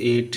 8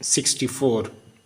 64۔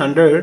100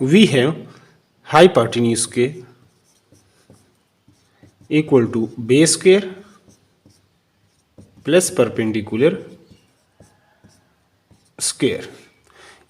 we have hypotenuse square equal to base square plus perpendicular square۔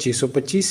625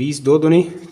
20 2 Duni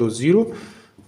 2 0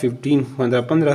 15 15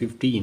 15.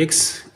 x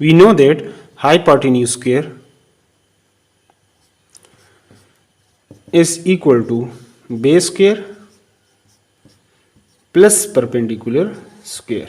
we know that hypotenuse square is equal to base square plus perpendicular square,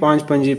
5 5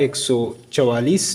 144.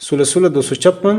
16 16 256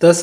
10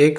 1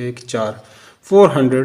1 4 400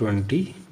20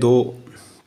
2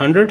100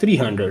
300۔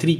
3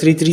3 3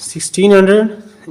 1600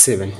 7،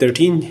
13